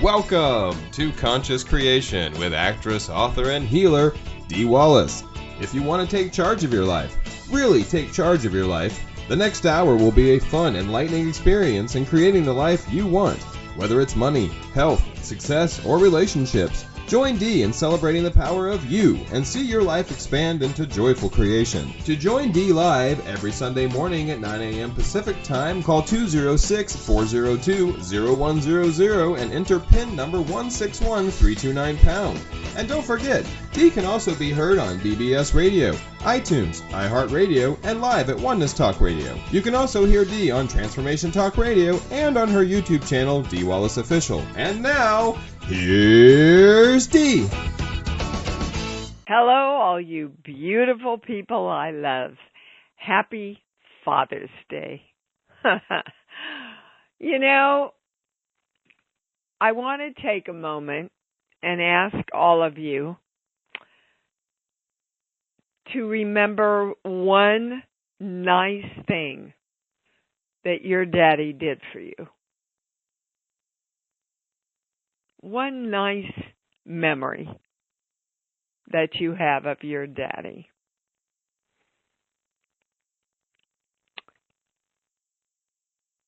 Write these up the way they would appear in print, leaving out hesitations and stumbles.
Welcome to Conscious Creation with actress, author, and healer, Dee Wallace. If you want to take charge of your life, really take charge of your life, the next hour will be a fun, enlightening experience in creating the life you want. Whether it's money, health, success, or relationships, join Dee in celebrating the power of you and see your life expand into joyful creation. To join Dee live every Sunday morning at 9 a.m. Pacific Time, call 206-402-0100 and enter PIN number 161329#. And don't forget, Dee can also be heard on BBS Radio, iTunes, iHeartRadio, and live at Oneness Talk Radio. You can also hear Dee on Transformation Talk Radio and on her YouTube channel, Dee Wallace Official. And now, here's Dee. Hello, all you beautiful people I love. Happy Father's Day. You know, I want to take a moment and ask all of you to remember one nice thing that your daddy did for you. One nice memory that you have of your daddy.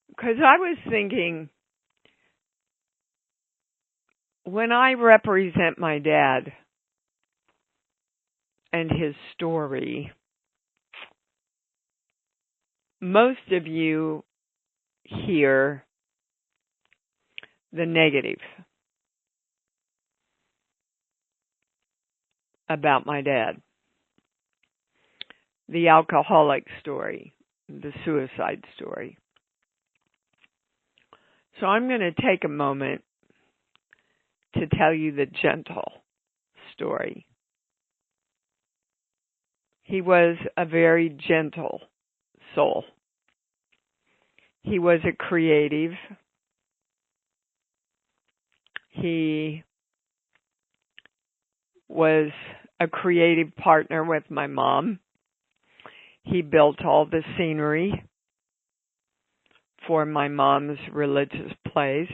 Because I was thinking, when I represent my dad and his story, most of you hear the negative about my dad. The alcoholic story, the suicide story. So I'm going to take a moment to tell you the gentle story. He was a very gentle soul. He was a creative. He was a creative partner with my mom. He built all the scenery for my mom's religious plays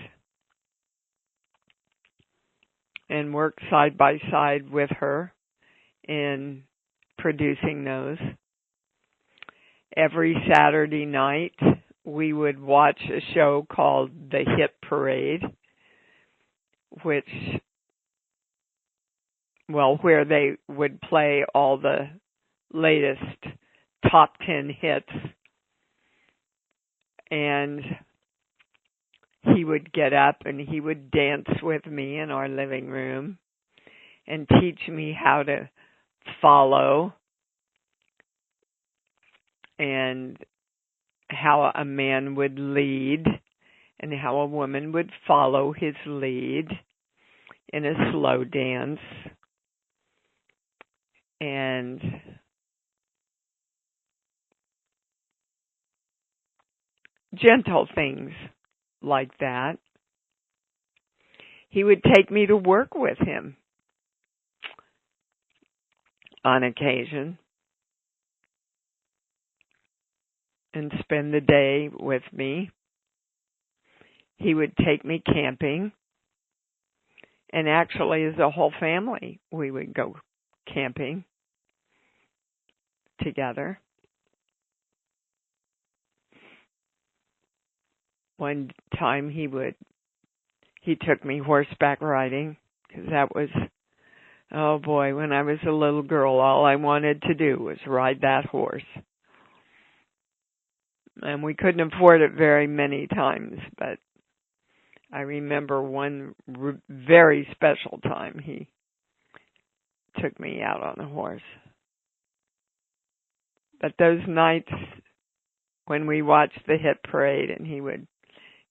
and worked side by side with her in producing those. Every Saturday night, we would watch a show called The Hit Parade, where they would play all the latest top 10 hits. And he would get up and he would dance with me in our living room and teach me how to follow and how a man would lead and how a woman would follow his lead in a slow dance. And gentle things like that. He would take me to work with him on occasion and spend the day with me. He would take me camping. And actually, as a whole family, we would go camping together. One time he took me horseback riding, because that was, oh boy, when I was a little girl, all I wanted to do was ride that horse. And we couldn't afford it very many times, but I remember one very special time he took me out on a horse. But those nights when we watched the hit parade and he would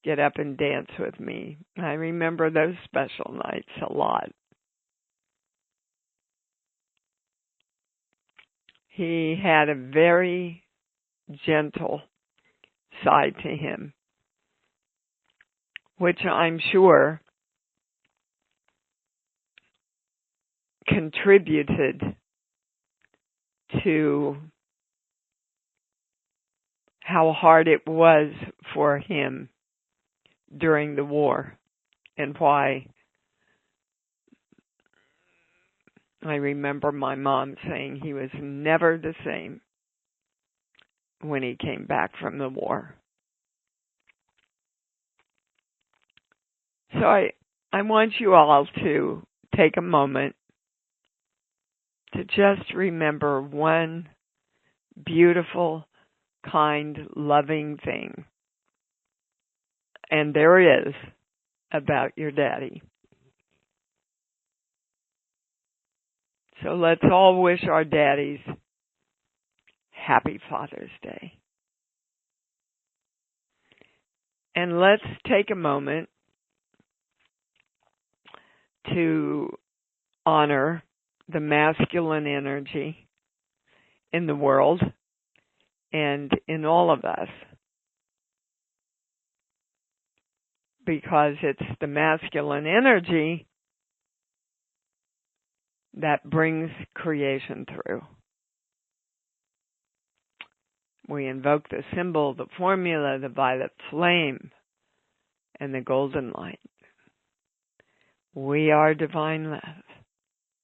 get up and dance with me, I remember those special nights a lot. He had a very gentle side to him, which I'm sure contributed to how hard it was for him during the war and why I remember my mom saying he was never the same when he came back from the war. So I want you all to take a moment to just remember one beautiful, kind, loving thing. And there is about your daddy. So let's all wish our daddies happy Father's Day. And let's take a moment to honor the masculine energy in the world and in all of us, because it's the masculine energy that brings creation through. We invoke the symbol, the formula, the violet flame, and the golden light. We are divine love,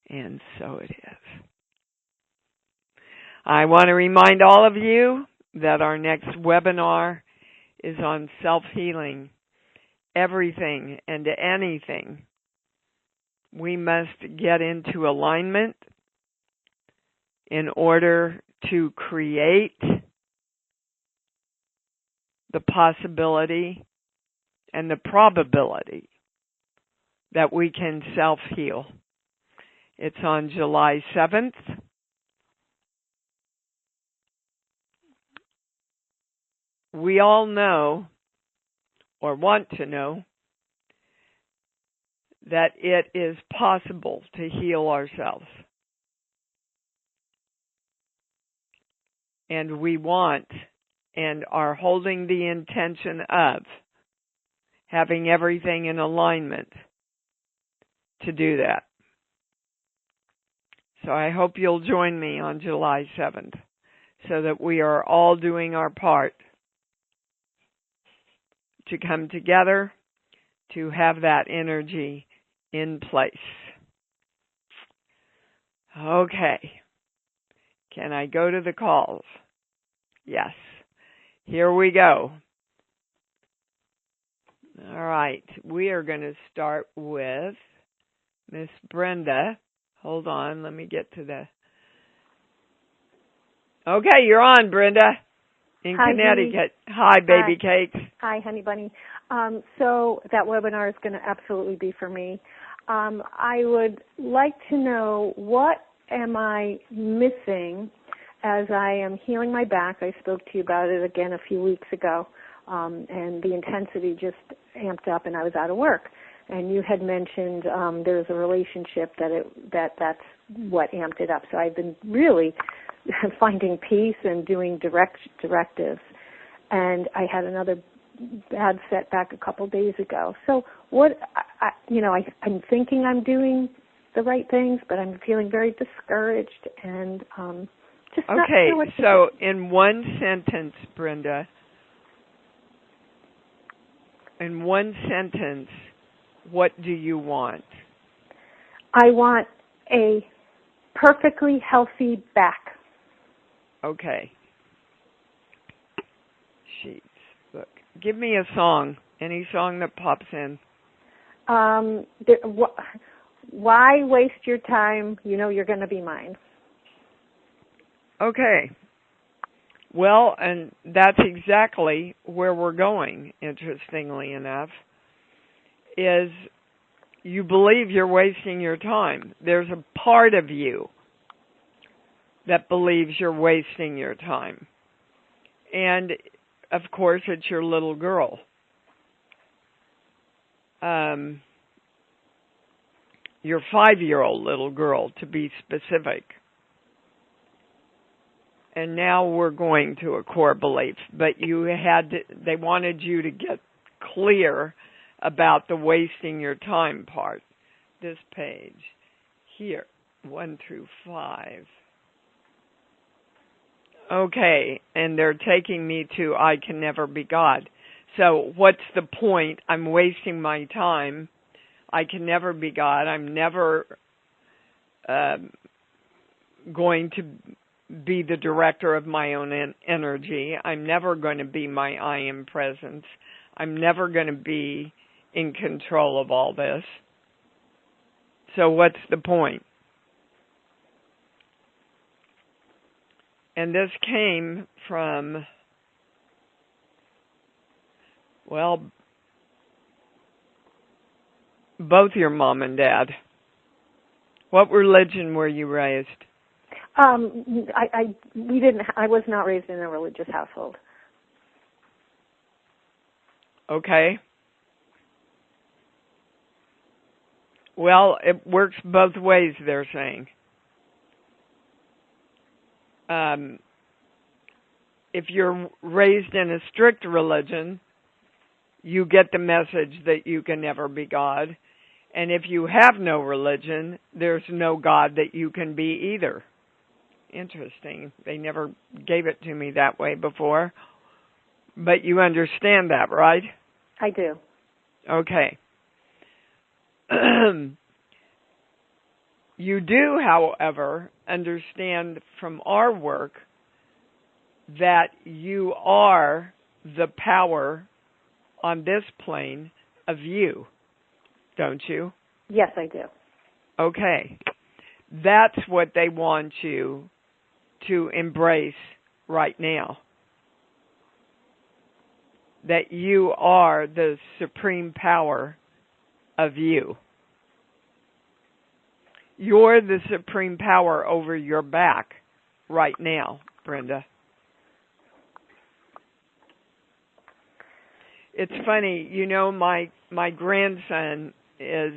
and so it is. I want to remind all of you that our next webinar is on self-healing. Everything and anything. We must get into alignment in order to create the possibility and the probability that we can self-heal. It's on July 7th. We all know, or want to know, that it is possible to heal ourselves. And we want and are holding the intention of having everything in alignment to do that. So I hope you'll join me on July 7th so that we are all doing our part to come together to have that energy in place. Okay. Can I go to the calls? Yes. Here we go. All right. We are going to start with Miss Brenda. Hold on. Let me get to the... Okay, you're on, Brenda, in Hi, Connecticut. Hi, baby cakes. Hi, honey bunny. So that webinar is going to absolutely be for me. I would like to know, what am I missing as I am healing my back? I spoke to you about it again a few weeks ago, and the intensity just amped up and I was out of work. And you had mentioned there's a relationship that's what amped it up. So I've been really finding peace and doing directives. And I had another bad setback a couple days ago. So what, I'm thinking I'm doing the right things, but I'm feeling very discouraged and just not sure what to do. So in one sentence, Brenda, what do you want? I want a perfectly healthy back. Okay. Sheets. Look, give me a song. Any song that pops in. Why waste your time? You know you're going to be mine. Okay. Well, and that's exactly where we're going, interestingly enough, is you believe you're wasting your time. There's a part of you that believes you're wasting your time. And, of course, it's your little girl. Your 5-year-old little girl, to be specific. And now we're going to a core belief. But they wanted you to get clear about the wasting your time part. This page here, 1 through 5. Okay, and they're taking me to I can never be God. So what's the point? I'm wasting my time I can never be God. I'm never going to be the director of my own energy. I'm never going to be my I am presence. I'm never going to be in control of all this. So what's the point? And this came from, well, both your mom and dad. What religion were you raised? I was not raised in a religious household. Okay. Well, it works both ways, they're saying. If you're raised in a strict religion, you get the message that you can never be God. And if you have no religion, there's no God that you can be either. Interesting. They never gave it to me that way before. But you understand that, right? I do. Okay. You do, however, understand from our work that you are the power on this plane of you, don't you? Yes, I do. Okay. That's what they want you to embrace right now. That you are the supreme power of you. You're the supreme power over your back right now, Brenda. It's funny, you know, my grandson is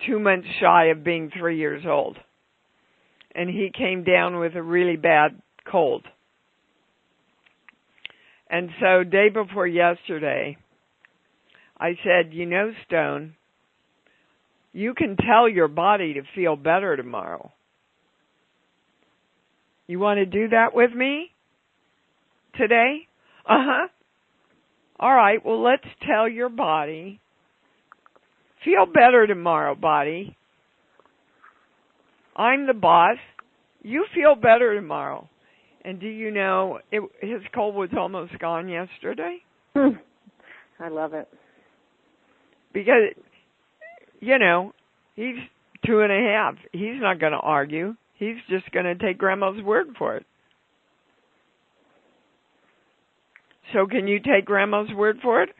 2 months shy of being 3 years old. And he came down with a really bad cold. And so day before yesterday, I said, you know, Stone, you can tell your body to feel better tomorrow. You want to do that with me today? Uh-huh. All right, well, let's tell your body, feel better tomorrow, body. I'm the boss. You feel better tomorrow. And do you know, his cold was almost gone yesterday? I love it. Because, you know, he's 2.5. He's not going to argue. He's just going to take Grandma's word for it. So can you take Grandma's word for it?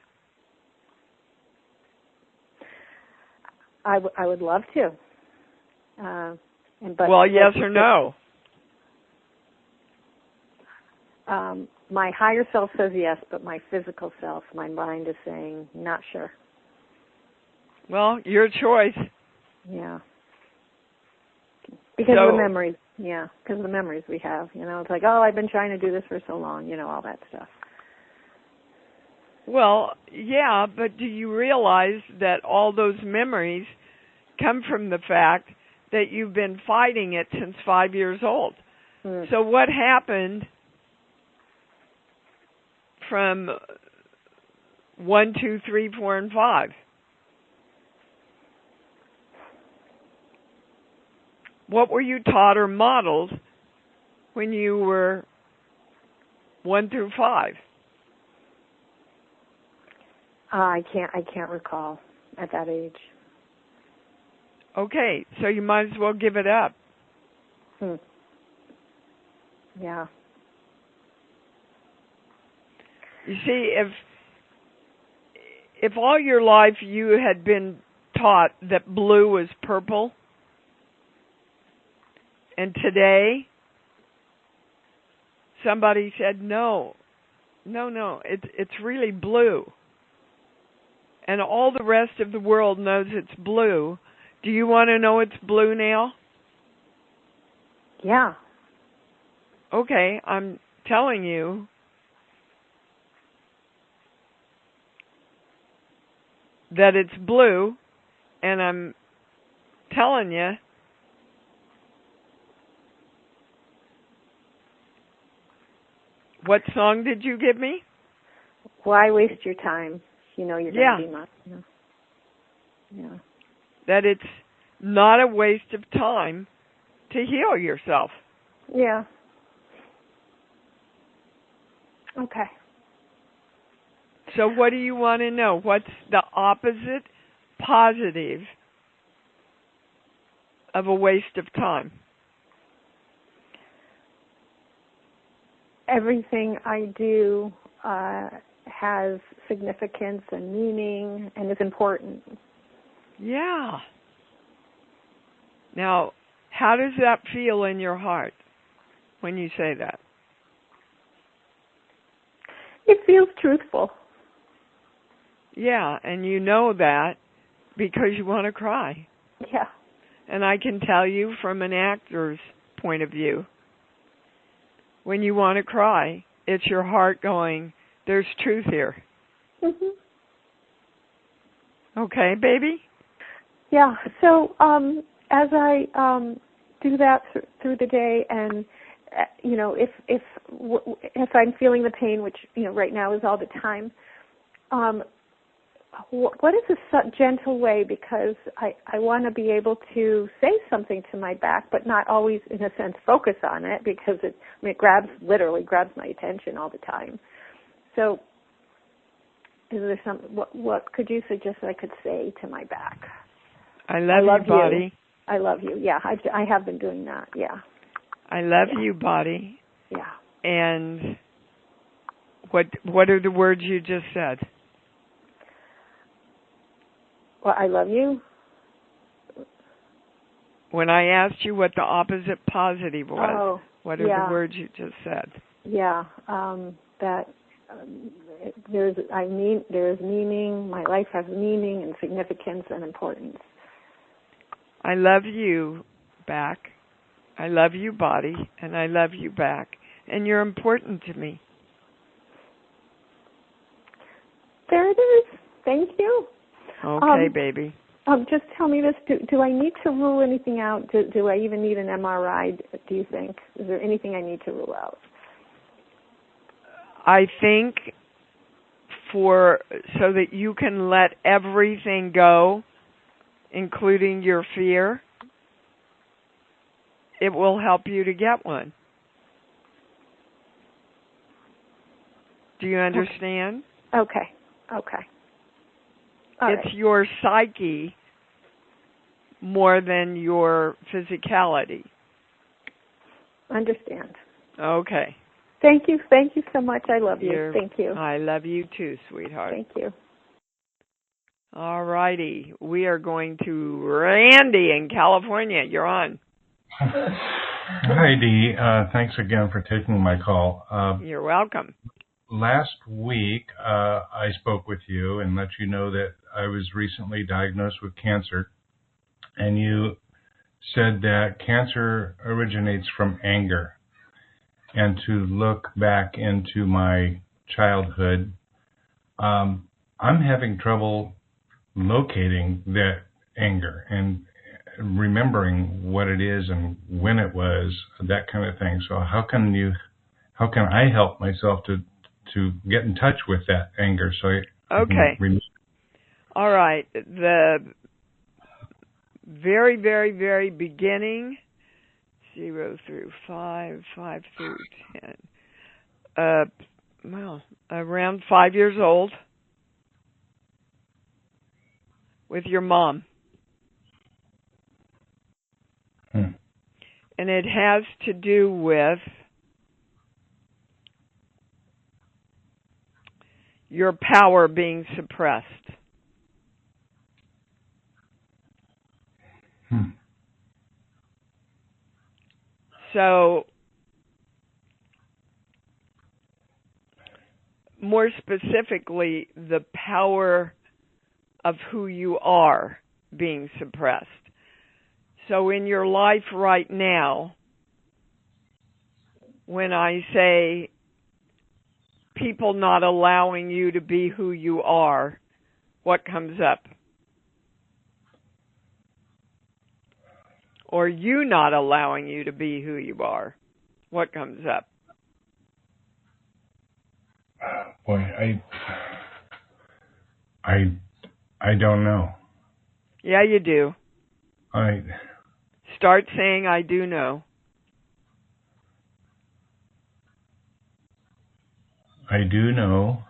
I would love to. Well, yes or no? My higher self says yes, but my physical self, my mind is saying, not sure. Well, your choice. Yeah. Because of the memories. Yeah, because of the memories we have. You know, it's like, oh, I've been trying to do this for so long, you know, all that stuff. Well, yeah, but do you realize that all those memories come from the fact that you've been fighting it since 5 years old? So what happened from 1, 2, 3, 4, and 5? What were you taught or modeled when you were 1 through 5? I can't recall at that age. Okay, so you might as well give it up. Yeah. You see, if all your life you had been taught that blue was purple, and today somebody said, no, it's really blue, and all the rest of the world knows it's blue, do you want to know it's blue now? Yeah. Okay, I'm telling you that it's blue, and I'm telling you what song did you give me? Why waste your time? You know you're going to be mine. Yeah. That it's not a waste of time to heal yourself. Yeah. Okay. So what do you want to know? What's the opposite positive of a waste of time? Everything I do has significance and meaning and is important. Yeah. Now, how does that feel in your heart when you say that? It feels truthful. Yeah, and you know that because you want to cry. Yeah. And I can tell you from an actor's point of view, when you want to cry, it's your heart going, there's truth here. Mhm. Okay, baby? Yeah. So as I do that through the day, and if I'm feeling the pain, which right now is all the time, what is a gentle way, because I want to be able to say something to my back, but not always, in a sense, focus on it, because it literally grabs my attention all the time. So is there what could you suggest I could say to my back? I love you, body. I love you. Yeah, I have been doing that. Yeah. I love you, body. Yeah. And what are the words you just said? Well, I love you. When I asked you what the opposite positive was, what are the words you just said? Yeah, that there's meaning. My life has meaning and significance and importance. I love you back. I love you, body, and I love you back. And you're important to me. There it is. Thank you. Okay, baby. Just tell me this. Do I need to rule anything out? Do I even need an MRI, do you think? Is there anything I need to rule out? I think so that you can let everything go, including your fear, it will help you to get one. Do you understand? Okay. It's your psyche more than your physicality. Understand. Okay. Thank you so much. I love you. Thank you. I love you too, sweetheart. Thank you. All righty. We are going to Randy in California. You're on. Hi, Dee. Thanks again for taking my call. You're welcome. Last week, I spoke with you and let you know that I was recently diagnosed with cancer, and you said that cancer originates from anger, and to look back into my childhood. I'm having trouble locating that anger and remembering what it is and when it was, that kind of thing. So how can I help myself to get in touch with that anger? So I can all right. The very, very, very beginning, 0 through 5, 5 through 10. Around 5 years old, with your mom. And it has to do with your power being suppressed. So, more specifically, the power of who you are being suppressed. So in your life right now, when I say people not allowing you to be who you are, what comes up? Or you not allowing you to be who you are, what comes up? Boy, I don't know. Yeah, you do. I Start saying, I do know. do know.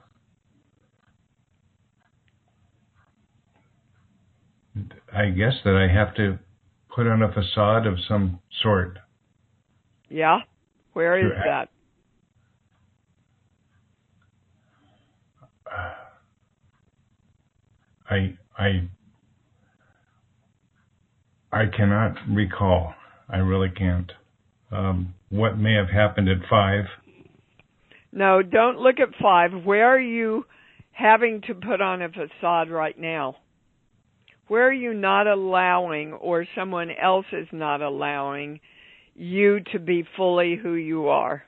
I guess that I have to put on a facade of some sort. Yeah? Where is that? I cannot recall. I really can't. What may have happened at 5? No, don't look at 5. Where are you having to put on a facade right now? Where are you not allowing, or someone else is not allowing, you to be fully who you are?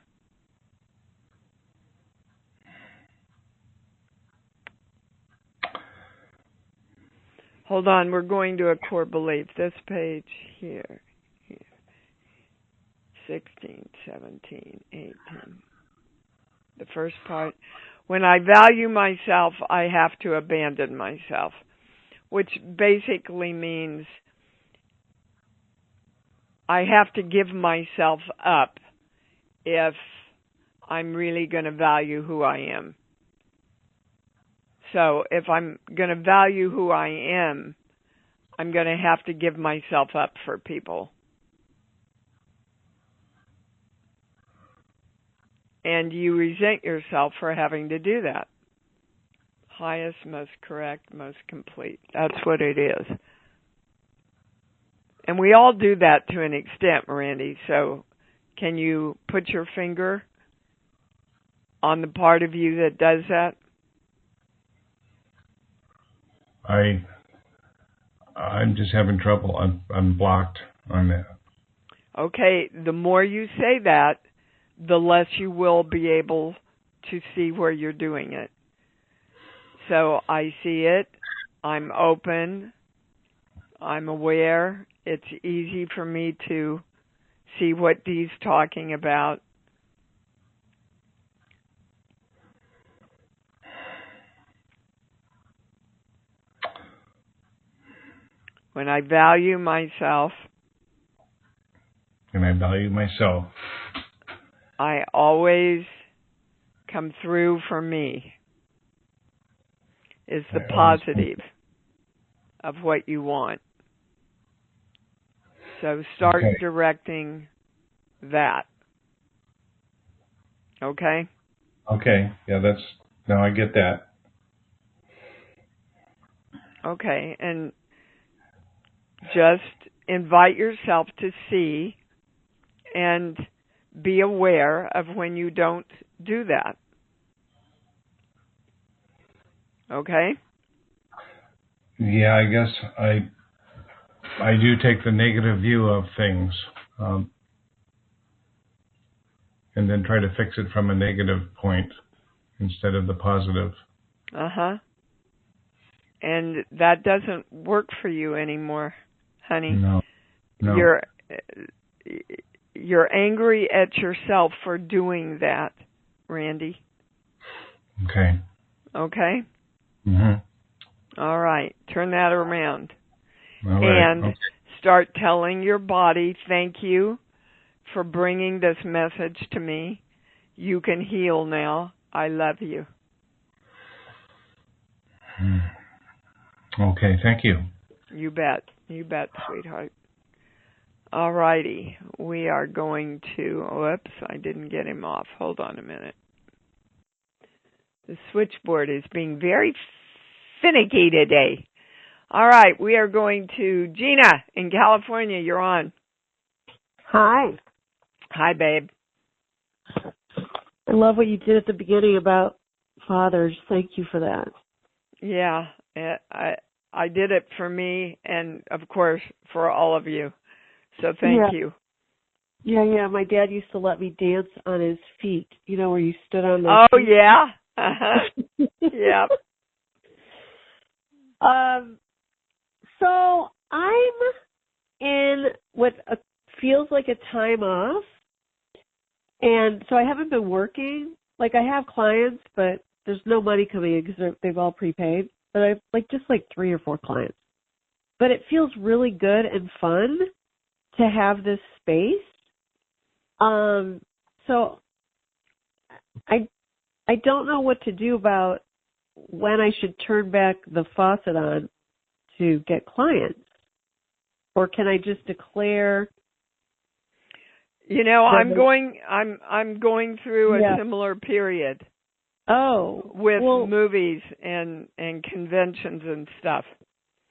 Hold on, we're going to a core belief. This page here. 16, 17, 18. The first part. When I value myself, I have to abandon myself, which basically means I have to give myself up if I'm really going to value who I am. So if I'm going to value who I am, I'm going to have to give myself up for people. And you resent yourself for having to do that. Highest, most correct, most complete. That's what it is. And we all do that to an extent, Randy. So can you put your finger on the part of you that does that? I'm just having trouble. I'm blocked on that. Okay, the more you say that, the less you will be able to see where you're doing it. So I see it, I'm open, I'm aware, it's easy for me to see what Dee's talking about. When I value myself, I always come through for me, is the positive of what you want. So start directing that. Okay? Okay. Yeah, I get that. Okay, and just invite yourself to see and be aware of when you don't do that. Okay? Yeah, I guess I do take the negative view of things, and then try to fix it from a negative point instead of the positive. Uh-huh. And that doesn't work for you anymore, honey. No. You're angry at yourself for doing that, Randy. Okay. Okay? Mm-hmm. All right. Turn that around. All right. And start telling your body, thank you for bringing this message to me. You can heal now. I love you. Okay, thank you. You bet. You bet, sweetheart. All righty. We are going to... Whoops, I didn't get him off. Hold on a minute. The switchboard is being very finicky today. All right, we are going to Gina in California. You're on. Hi. Hi, babe. I love what you did at the beginning about fathers. Thank you for that. Yeah, I did it for me and, of course, for all of you. So thank you. Yeah. My dad used to let me dance on his feet. You know, where you stood on those Oh, feet? yeah? Uh-huh. Yeah. So I'm in what feels like a time off. And so I haven't been working. Like, I have clients, but there's no money coming in because they've all prepaid. But I have just 3 or 4 clients. but it feels really good and fun to have this space. So I don't know what to do about when I should turn back the faucet on to get clients, or can I just declare? I'm going through a similar period. Oh, with movies and conventions and stuff.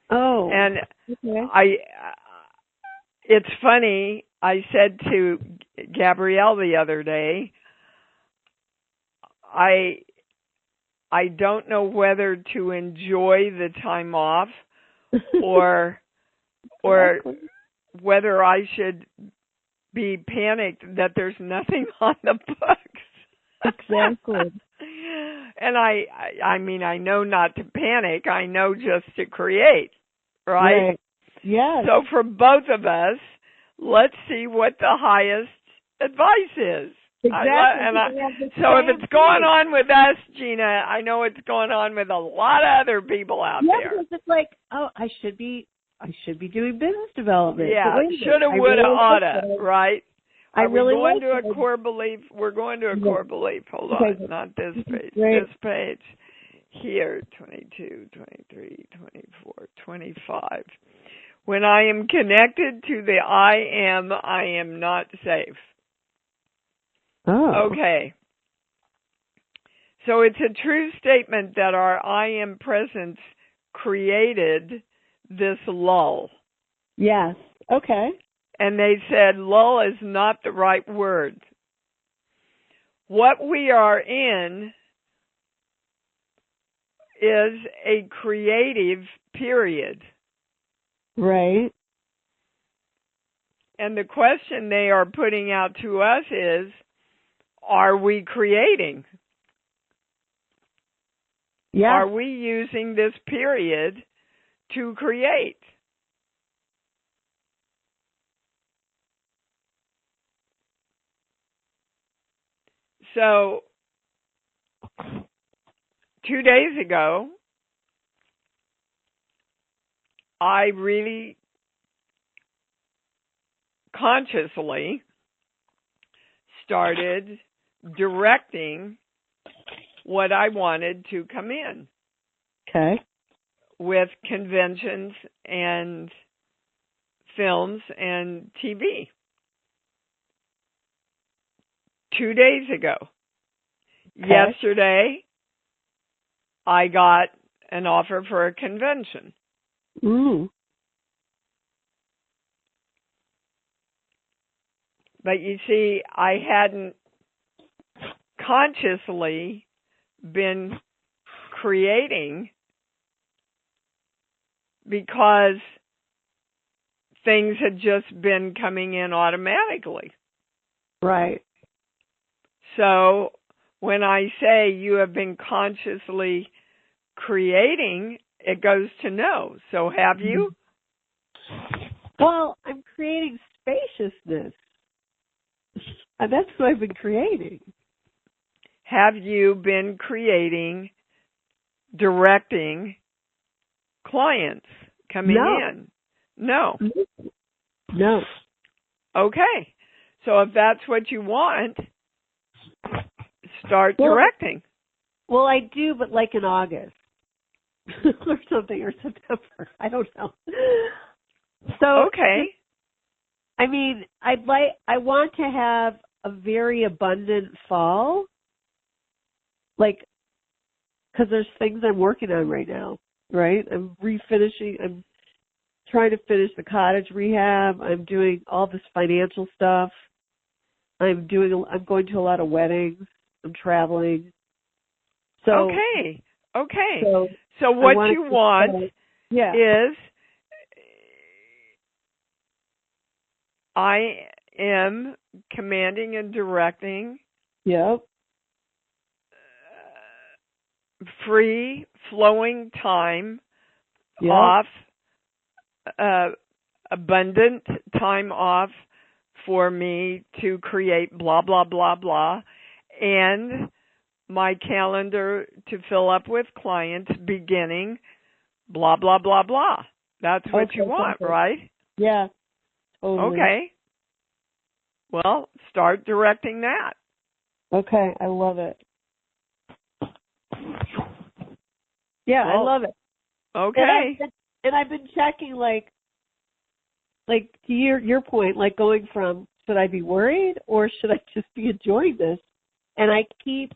Oh, and okay. It's funny. I said to Gabrielle the other day, I don't know whether to enjoy the time off or whether I should be panicked that there's nothing on the books. Exactly. And I mean, I know not to panic. I know just to create, right? Yes. So for both of us, let's see what the highest advice is. Exactly. So if it's going on with us, Gina, I know it's going on with a lot of other people out there. Because it's like, I should be doing business development. Yeah, shoulda, woulda, oughta, right? Are we going to a core belief? We're going to a core belief. Hold on, not this page. This page. Here, 22, 23, 24, 25. When I am connected to the I am not safe. Oh. Okay. So it's a true statement that our I am presence created this lull. Yes. Okay. And they said lull is not the right word. What we are in is a creative period. Right. And the question they are putting out to us is, are we creating? Yeah. Are we using this period to create? So, 2 days ago, I really consciously started directing what I wanted to come in. Okay. With conventions and films and TV. 2 days ago. Okay. Yesterday, I got an offer for a convention. Ooh. But you see, I hadn't consciously been creating because things had just been coming in automatically. Right. So when I say you have been consciously creating, it goes to no. So have you? Well, I'm creating spaciousness. And that's what I've been creating. Have you been creating, directing clients coming in? No. No. Okay. So if that's what you want, start directing. Well, I do, but like in August or something, or September. I don't know. So okay. I mean, I want to have a very abundant fall, like, because there's things I'm working on right now, right? I'm trying to finish the cottage rehab. I'm doing all this financial stuff. I'm going to a lot of weddings. I'm traveling. So okay. So what you want is, I am commanding and directing. Yep. Free flowing time off, abundant time off for me to create blah, blah, blah, blah, and my calendar to fill up with clients beginning blah, blah, blah, blah. That's what you want, perfect. right? Yeah, totally. Okay. Well, start directing that. Okay, I love it. Yeah, Well, I love it. Okay. And I've been checking, like to your point, like going from, should I be worried or should I just be enjoying this? And I keep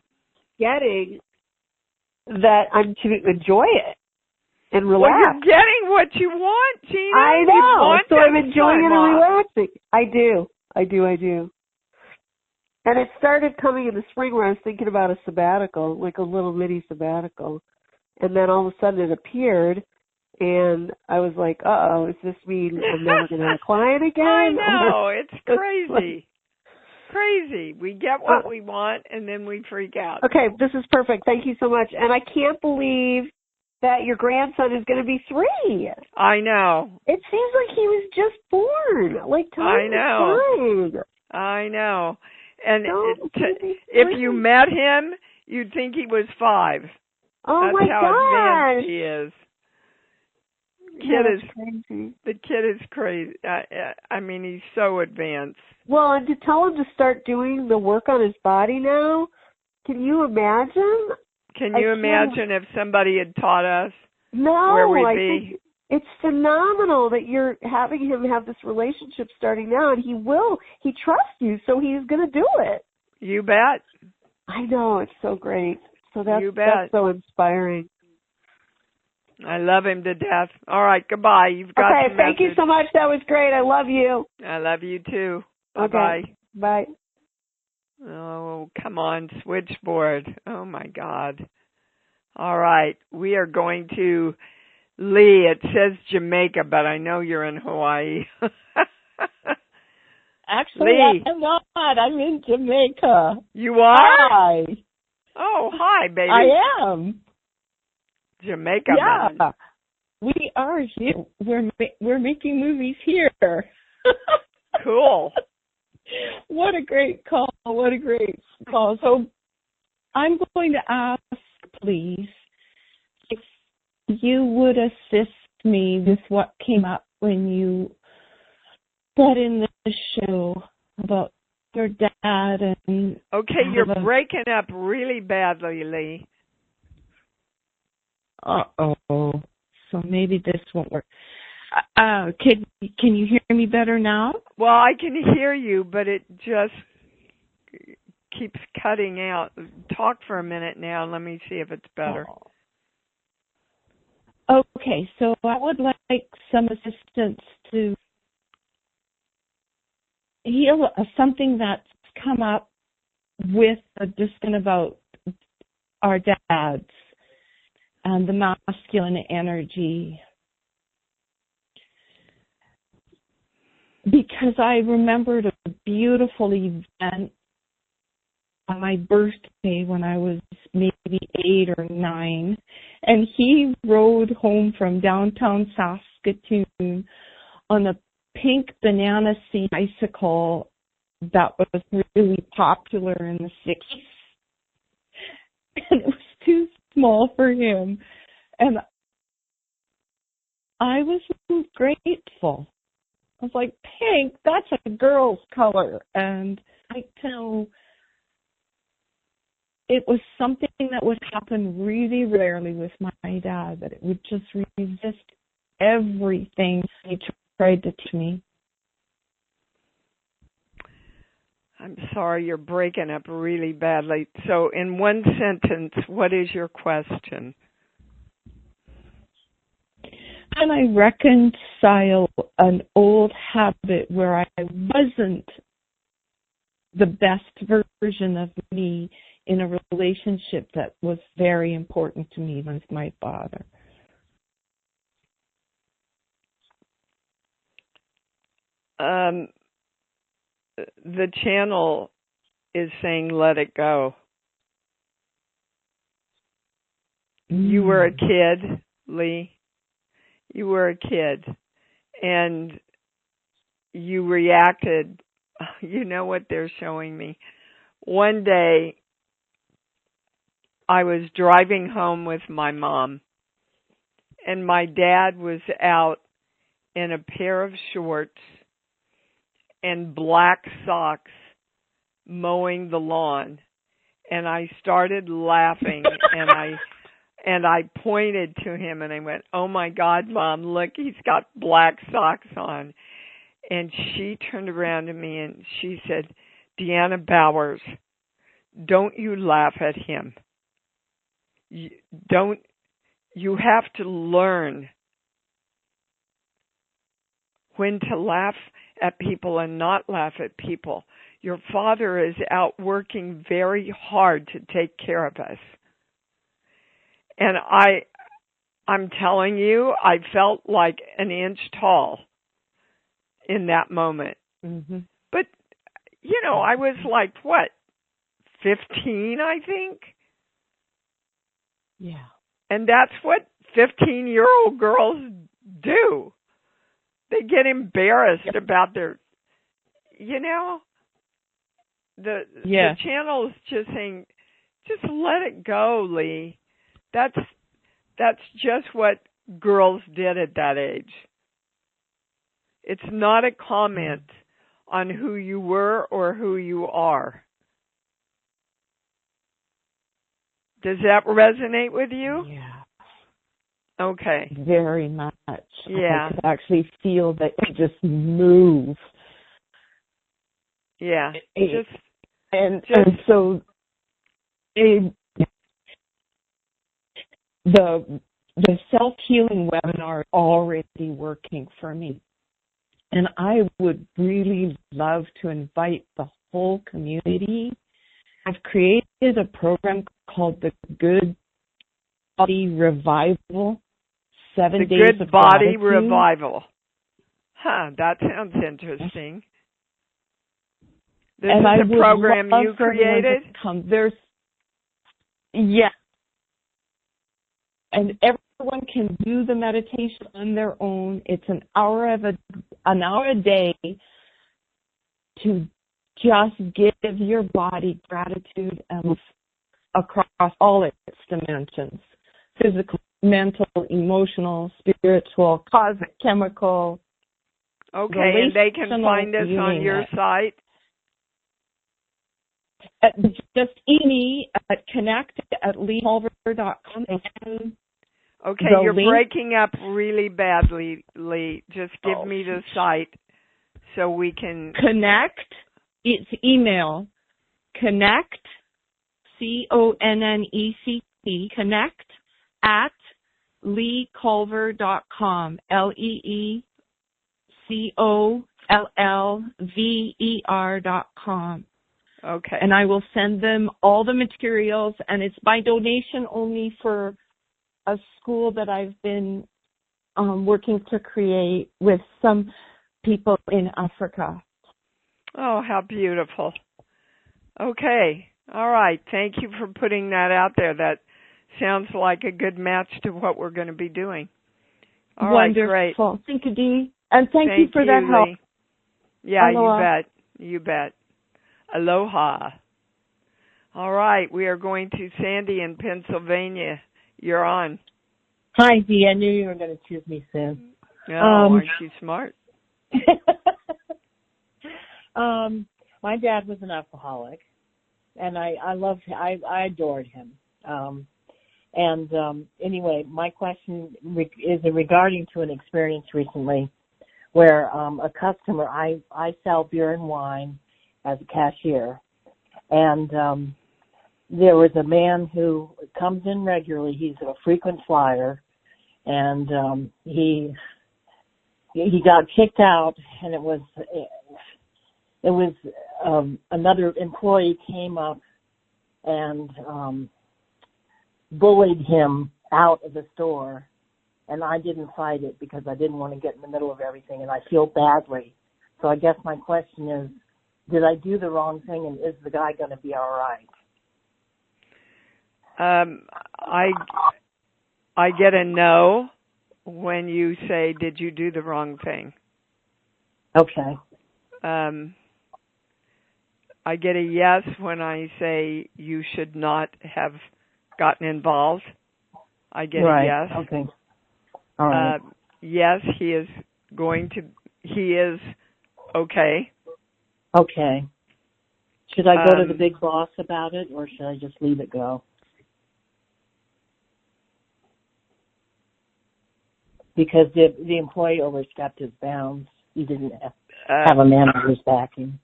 getting that I'm to enjoy it and relax. Well, you're getting what you want, Gina. I know. You want So I'm this enjoying it time and off. relaxing. I do. And it started coming in the spring where I was thinking about a sabbatical, like a little mini sabbatical. And then all of a sudden it appeared, and I was like, uh-oh, does this mean I'm never going to have a client again? I know. It's crazy. Crazy. We get what we want, and then we freak out. Okay, this is perfect. Thank you so much. And I can't believe that your grandson is going to be 3. I know. It seems like he was just born. Like, time is flying. I know. And if you met him, you'd think he was 5. Oh, that's my how gosh. advanced he is. Crazy. The kid is crazy. I mean, he's so advanced. Well, and to tell him to start doing the work on his body now, can you imagine? Can you imagine if somebody had taught us where we'd be? Think it's phenomenal that you're having him have this relationship starting now, and he trusts you, so he's going to do it. You bet. I know, it's so great. So that's so inspiring. I love him to death. All right, goodbye. You've got Okay, thank you so much. That was great. I love you. I love you too. Bye-bye. Okay. Bye. Oh, come on, switchboard. Oh, my God. All right, we are going to Lee. It says Jamaica, but I know you're in Hawaii. Actually, Lee. I'm not. I'm in Jamaica. You are? Hi. Oh, hi, baby. I am. Jamaica. Yeah. Man. We are here. We're making movies here. Cool. What a great call. What a great call. So I'm going to ask, please, if you would assist me with what came up when you got in the show about your dad and... Okay, you're breaking up really badly, Lee. Uh-oh. So maybe this won't work. Can you hear me better now? Well, I can hear you, but it just keeps cutting out. Talk for a minute now, and let me see if it's better. Okay, so I would like some assistance to heal something that's come up with a discussion about our dads and the masculine energy. Because I remembered a beautiful event on my birthday when I was maybe 8 or 9, and he rode home from downtown Saskatoon on a pink banana seat bicycle that was really popular in the 60s. And it was too small for him. And I was grateful. I was like, pink, that's a girl's color. And I know it was something that would happen really rarely with my dad, that it would just resist everything he tried to teach me. I'm sorry, you're breaking up really badly. So in one sentence, what is your question? And I reconcile an old habit where I wasn't the best version of me in a relationship that was very important to me with my father. The channel is saying let it go. You were a kid, Lee. You were a kid, and you reacted. You know what they're showing me? One day, I was driving home with my mom, and my dad was out in a pair of shorts and black socks mowing the lawn. And I started laughing and I pointed to him and I went, "Oh my God, Mom, look, he's got black socks on." And she turned around to me and she said, "Deanna Bowers, don't you laugh at him. You have to learn when to laugh at people and not laugh at people. Your father is out working very hard to take care of us." And I'm telling you, I felt like an inch tall in that moment. Mm-hmm. But, I was like, 15, I think? Yeah. And that's what 15-year-old girls do. They get embarrassed about their, the channel is just saying, just let it go, Lee. That's just what girls did at that age. It's not a comment on who you were or who you are. Does that resonate with you? Yeah. Okay. Very much. Yeah. I could actually feel that it just move. Yeah. And so the self-healing webinar is already working for me. And I would really love to invite the whole community. I've created a program called the Good Body Revival, 7 days of Good Body Gratitude. Revival. That sounds interesting. This and is I a would program love you for everyone created? to come. And everyone can do the meditation on their own. It's an hour a day to just give your body gratitude across all its dimensions: physical, mental, emotional, spiritual, cosmic, chemical. Okay, and they can find us on your site? Just email me at connect@leeculver.com. Okay, you're breaking up really badly, Lee. Just give me the site so we can... Connect, it's email, connect, CONNECT, connect at leeculver.com, LEECOLLVER.com. Okay. And I will send them all the materials, and it's by donation only for a school that I've been working to create with some people in Africa. Oh, how beautiful. Okay. All right. Thank you for putting that out there. That sounds like a good match to what we're going to be doing. All Wonderful. right, great. Thank you, Dee. And thank you for that help. Lee. Yeah, Aloha. You bet. Aloha. All right. We are going to Sandy in Pennsylvania. You're on. Hi, Dee. I knew you were going to choose me soon. Oh, aren't you smart? My dad was an alcoholic, and I adored him. Anyway, my question is regarding to an experience recently where a customer, I sell beer and wine as a cashier, and there was a man who comes in regularly. He's a frequent flyer, and he got kicked out, and it was another employee came up and bullied him out of the store, and I didn't fight it because I didn't want to get in the middle of everything, and I feel badly. So I guess my question is, did I do the wrong thing, and is the guy going to be all right? I get a no when you say, did you do the wrong thing? Okay. I get a yes when I say you should not have gotten involved. I get a yes. Okay. All right. Yes, he is he is okay. Okay. Should I go to the big boss about it, or should I just leave it go? Because the employee overstepped his bounds. He didn't have a manager's backing.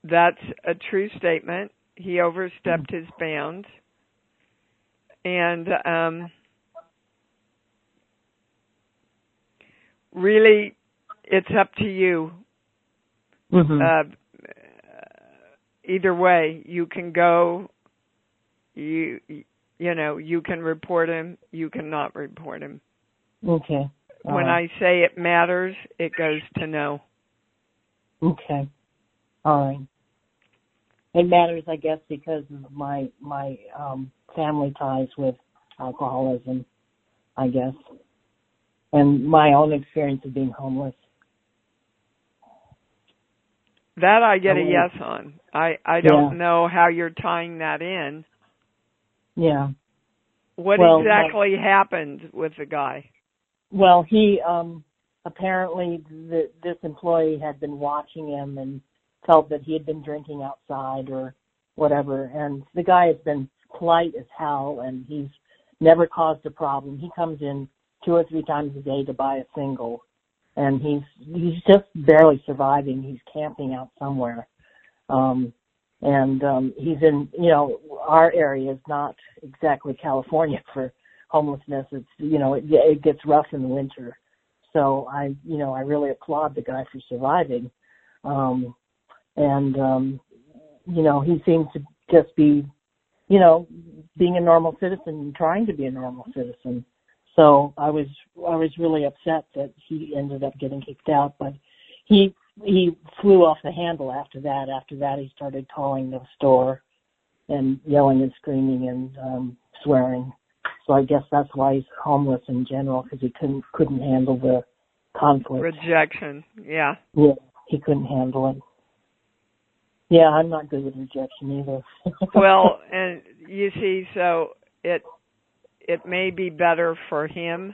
That's a true statement. He overstepped his bounds. And really, it's up to you. Mm-hmm. Either way, you can go. You can report him. You cannot report him. Okay. When I say it matters, it goes to no. Okay. All right. It matters, I guess, because of my family ties with alcoholism, I guess, and my own experience of being homeless. That I get a yes on. I don't know how you're tying that in. Yeah. What exactly happened with the guy? Well, he apparently this employee had been watching him and felt that he had been drinking outside or whatever. And the guy has been polite as hell, and he's never caused a problem. He comes in 2 or 3 times a day to buy a single, and he's just barely surviving. He's camping out somewhere. He's in, our area is not exactly California for homelessness. It's, it gets rough in the winter. So I really applaud the guy for surviving. He seems to just be, being a normal citizen and trying to be a normal citizen. So I was really upset that he ended up getting kicked out, but he flew off the handle after that. After that, he started calling the store and yelling and screaming and swearing. So I guess that's why he's homeless in general, because he couldn't handle the conflict. Rejection, yeah. Yeah, he couldn't handle it. Yeah, I'm not good with rejection either. Well, and you see, so it may be better for him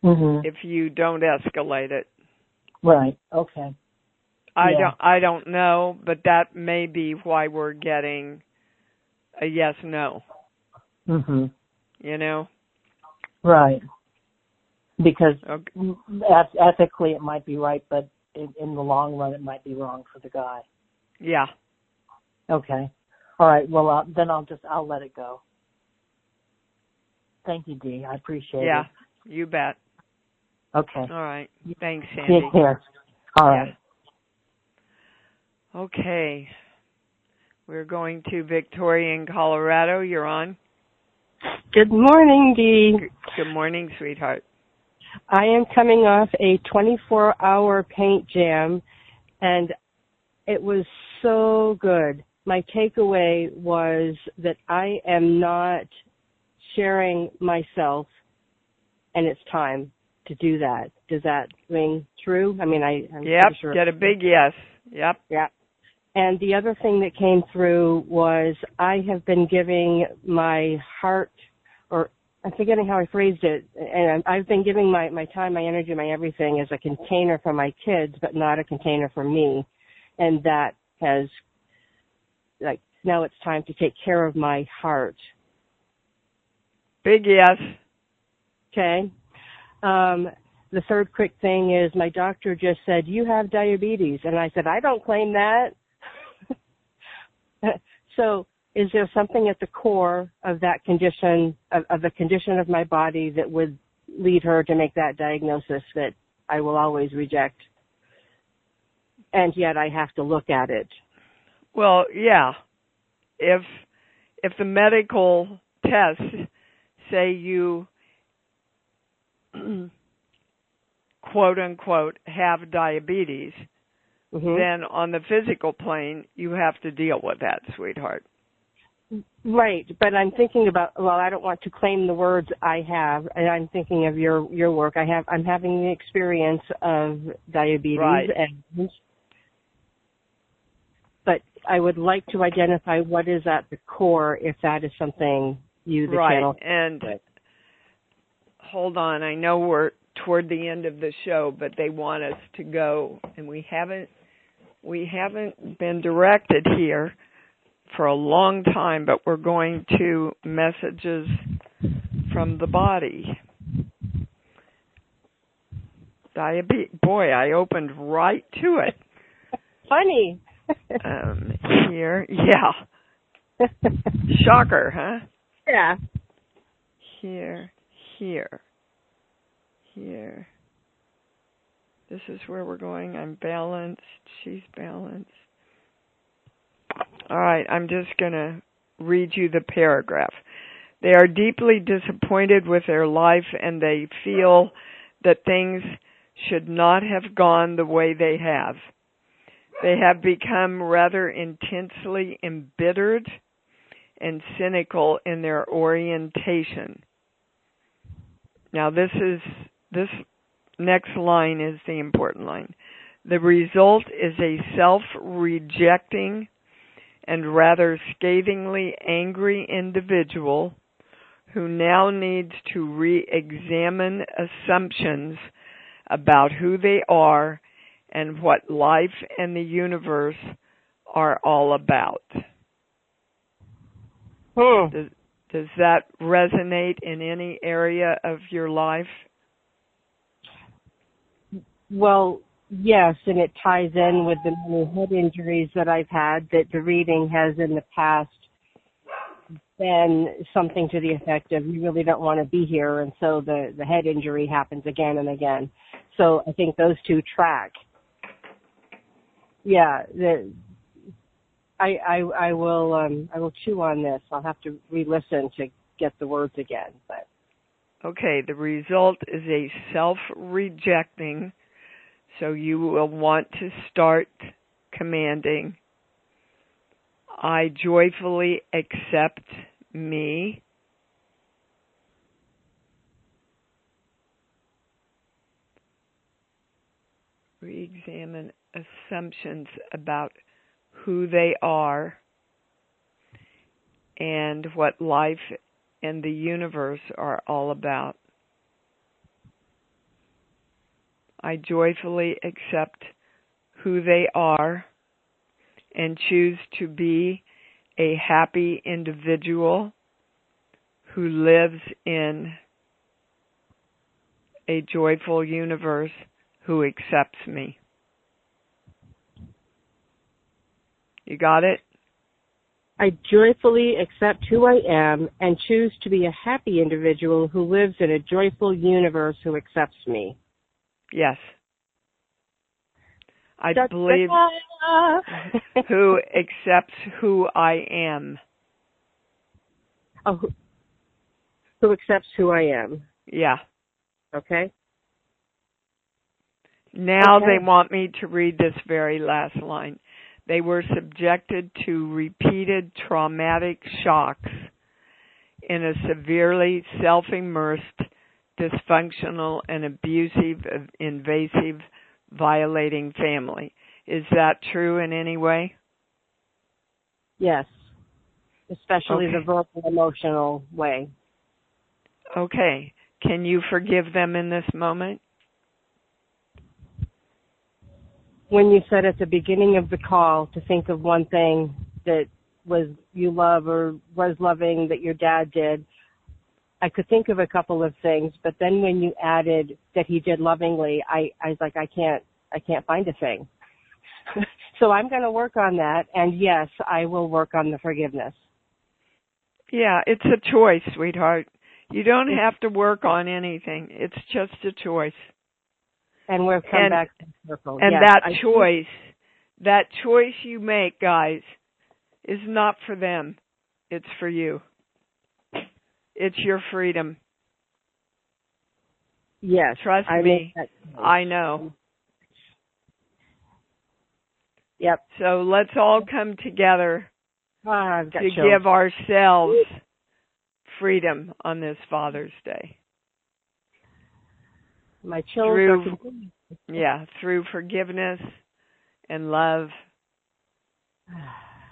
if you don't escalate it. Right. Okay. I don't know, but that may be why we're getting a yes no. Mhm. Right. Because ethically it might be right, but in the long run it might be wrong for the guy. Yeah. Okay. All right. Well, then I'll let it go. Thank you, Dee. I appreciate it. Yeah, you bet. Okay. All right. Thanks, Sandy. Take care. All right. Okay. We're going to Victoria in Colorado. You're on. Good morning, Dee. Good morning, sweetheart. I am coming off a 24-hour paint jam, and it was so good. My takeaway was that I am not sharing myself, and it's time to do that. Does that ring true? I mean, I'm pretty sure. Get a big yes. Yep. Yeah. And the other thing that came through was I have been giving my heart, or I'm forgetting how I phrased it, and I've been giving my time, my energy, my everything as a container for my kids, but not a container for me. And that has, now it's time to take care of my heart. Big yes. Okay. The third quick thing is my doctor just said, you have diabetes. And I said, I don't claim that. So is there something at the core of that condition, of the condition of my body that would lead her to make that diagnosis that I will always reject? And yet I have to look at it. Well, yeah. If the medical tests say you quote unquote have diabetes, then on the physical plane you have to deal with that, sweetheart. Right, but I'm thinking about, I don't want to claim the words I have, and I'm thinking of your work. I'm having the experience of diabetes, right. But I would like to identify what is at the core, if that is something the right. channel. And hold on, I know we're toward the end of the show, but they want us to go, and we haven't been directed here for a long time, but we're going to messages from the body. Boy, I opened right to it. Funny. Here, yeah. Shocker, huh? Yeah. Here. This is where we're going. I'm balanced. She's balanced. All right, I'm just going to read you the paragraph. They are deeply disappointed with their life, and they feel that things should not have gone the way they have. They have become rather intensely embittered and cynical in their orientation. Now, this next line is the important line. The result is a self-rejecting and rather scathingly angry individual who now needs to re-examine assumptions about who they are and what life and the universe are all about. Does that resonate in any area of your life? Well, yes, and it ties in with the many head injuries that I've had, that the reading has in the past been something to the effect of, you really don't want to be here, and so the head injury happens again and again. So I think those two track. Yeah, I will chew on this. I'll have to re-listen to get the words again. But okay, the result is a self-rejecting, so you will want to start commanding, I joyfully accept me. Re-examine assumptions about who they are and what life and the universe are all about. I joyfully accept who they are and choose to be a happy individual who lives in a joyful universe who accepts me. You got it? I joyfully accept who I am and choose to be a happy individual who lives in a joyful universe who accepts me. Yes. I believe who accepts who I am. Oh, who accepts who I am. Yeah. Okay. Now they want me to read this very last line. They were subjected to repeated traumatic shocks in a severely self-immersed, dysfunctional, and abusive, invasive, violating family. Is that true in any way? Yes. Especially the verbal, emotional way. Okay. Can you forgive them in this moment? When you said at the beginning of the call to think of one thing that was you love or was loving that your dad did, I could think of a couple of things, but then when you added that he did lovingly, I was like, I can't find a thing. So I'm going to work on that, and yes, I will work on the forgiveness. Yeah, it's a choice, sweetheart. You don't have to work on anything. It's just a choice. And we'll come back to the circle. And yes, that choice you make, guys, is not for them. It's for you. It's your freedom. Yes. Trust me. I know. Yep. So let's all come together to give ourselves freedom on this Father's Day. My children. Through forgiveness and love,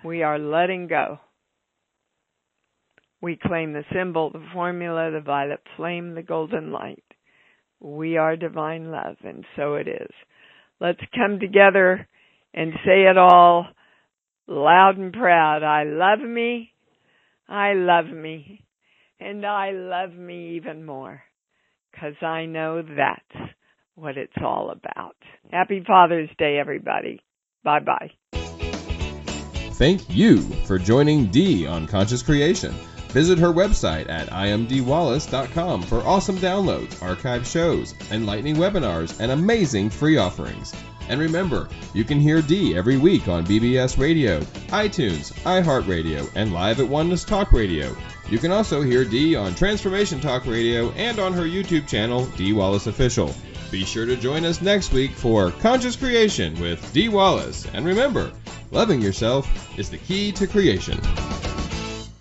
we are letting go. We claim the symbol, the formula, the violet flame, the golden light. We are divine love, and so it is. Let's come together and say it all loud and proud. I love me, and I love me even more, 'cause I know that's what it's all about. Happy Father's Day, everybody. Bye-bye. Thank you for joining Dee on Conscious Creation. Visit her website at imdwallace.com for awesome downloads, archived shows, enlightening webinars, and amazing free offerings. And remember, you can hear Dee every week on BBS Radio, iTunes, iHeartRadio, and live at Oneness Talk Radio. You can also hear Dee on Transformation Talk Radio and on her YouTube channel, Dee Wallace Official. Be sure to join us next week for Conscious Creation with Dee Wallace. And remember, loving yourself is the key to creation.